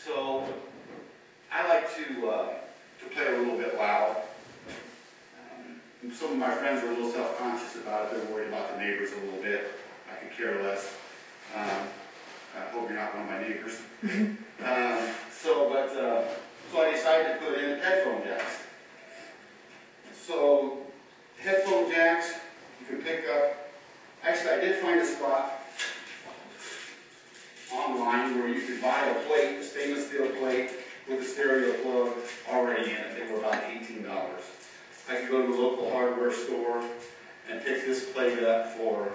So I like to play a little bit loud. Some of my friends are a little self-conscious about it. They're worried about the neighbors a little bit. I could care less. I hope you're not one of my neighbors. So I decided to put in headphone jacks. So headphone jacks, you can pick up. Actually, I did find a spot online where you could buy a plate, a stainless steel plate with a stereo plug already in it. They were about $18. I could go to the local hardware store and pick this plate up for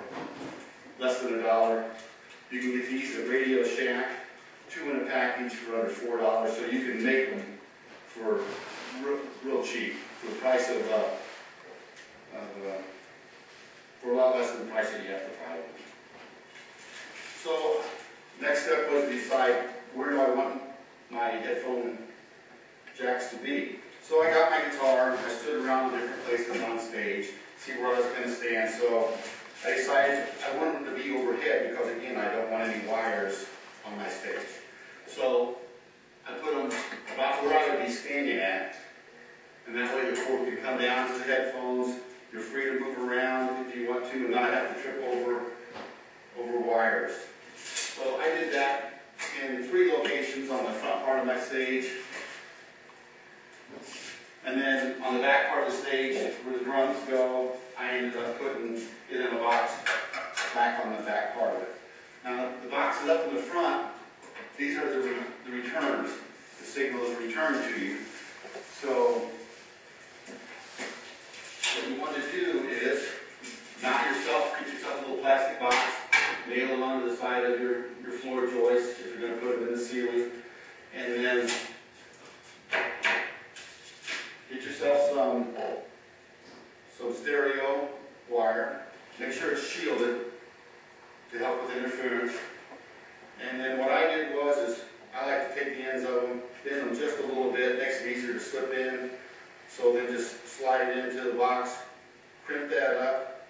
less than $1. You can get these at Radio Shack, 2 in a package for under $4. So you can make them for real cheap, for the price of for a lot less than the price that you have to buy them. So next step was to decide where do I want my headphone jacks to be. So I got my guitar, I stood around in different places on stage, see where I was going to stand. So I decided I wanted them to be overhead because, again, I don't want any wires on my stage. So I put them about where I would be standing at, and that way the cord can come down to the headphones. You're free to move around if you want to and not have to trip over wires. So I did that in 3 locations on the front part of my stage. And then on the back part of the stage, where the drums go, I ended up putting it in a box back on the back part of it. Now, the boxes up in the front, these are the returns. The signal is returned to you. So what you want to do is mount yourself, get yourself a little plastic box, nail them onto the side of your floor joist if you're going to put them in the ceiling, and then get yourself some stereo wire. Make sure it's shielded to help with interference. And then what I did was I like to take the ends of them, bend them just a little bit, makes it easier to slip in. So then just slide it into the box, crimp that up,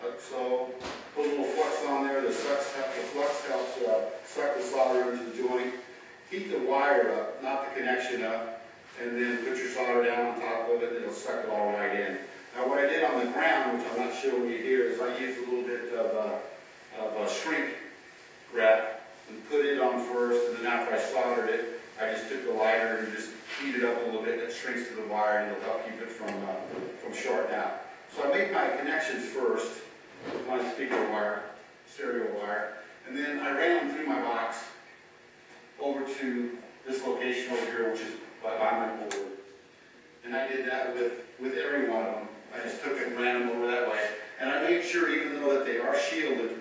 like so. Put a little flux on there. The flux helps suck the solder into the joint. Heat the wire up, not the connection up, and then put your solder down on top of it. It'll suck it all right in. Now what I did on the ground, which I'm not showing you here, is I used a little bit of shrink wrap and put it on first, and then after I soldered it, I just took the lighter and just heat it up a little bit. It shrinks to the wire and it'll help keep it from shorting out. So I made my connections first with my speaker wire, stereo wire, and then I ran them through my box over to this location over here, which is by my board. And I did that with every one of them. I just took it and ran them over that way. And I made sure, even though that they are shielded,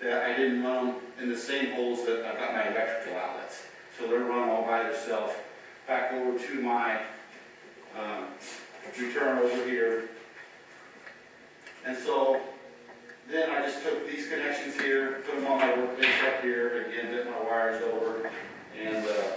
that I didn't run them in the same holes that I've got my electrical outlets. So they're run all by themselves. Back over to my return over here. And so then I just took these connections here, put them on my workbench up here, again, bent my wires over, and there's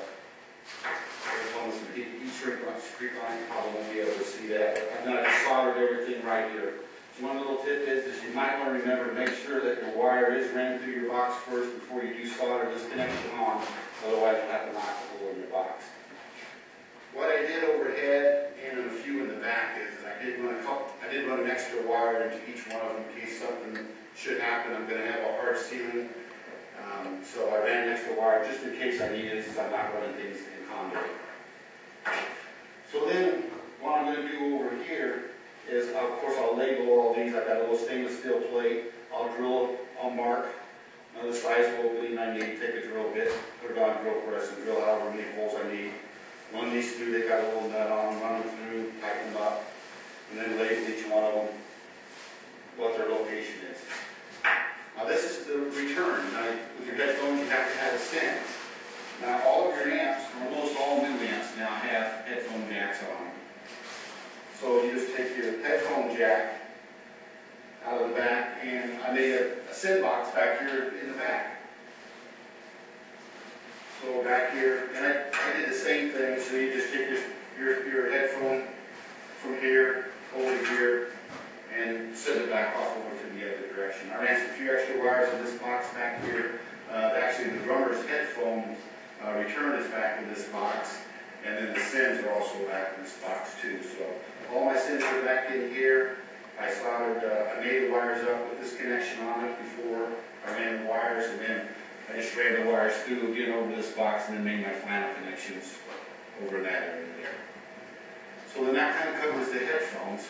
almost some heat shrink line. You probably won't be able to see that. And then I just soldered everything right here. One little tip is you might want to remember to make sure that your wire is ran through your box first before you do solder this connection on. Otherwise, you'll have to knock a hole in your box. What I did overhead and a few in the back is I did run an extra wire into each one of them in case something should happen. I'm going to have a hard ceiling. So I ran an extra wire just in case I need it, since I'm not running things in conduit. So then what I'm going to do over here is, of course, I'll label all these. I've got a little stainless steel plate. I'll mark the size of opening I need, take a drill bit, put it on drill press, and drill however many holes I need. Run these through, they got a little nut on them, run them through, tighten them up, and then label each one of them what their location is. Now this is the return. Now, with your headphones, you have to have a send. Now all of your amps, almost all new amps now, have headphone jacks on them. So you just take your headphone jack out of the back, and I made a send box back here in the back. So back here, and I did the same thing, so you just take your headphone from here over to here and send it back off over to the other direction. I ran a few extra wires in this box back here. Actually, the drummer's headphone return is back in this box, and then the sends are also back in this box too. So all my sends are back in here. I made the wires up with this connection on it before I ran the wires, and then I just ran the wires through again over this box, and then made my final connections over in that area there. So then that kind of covers the headphones.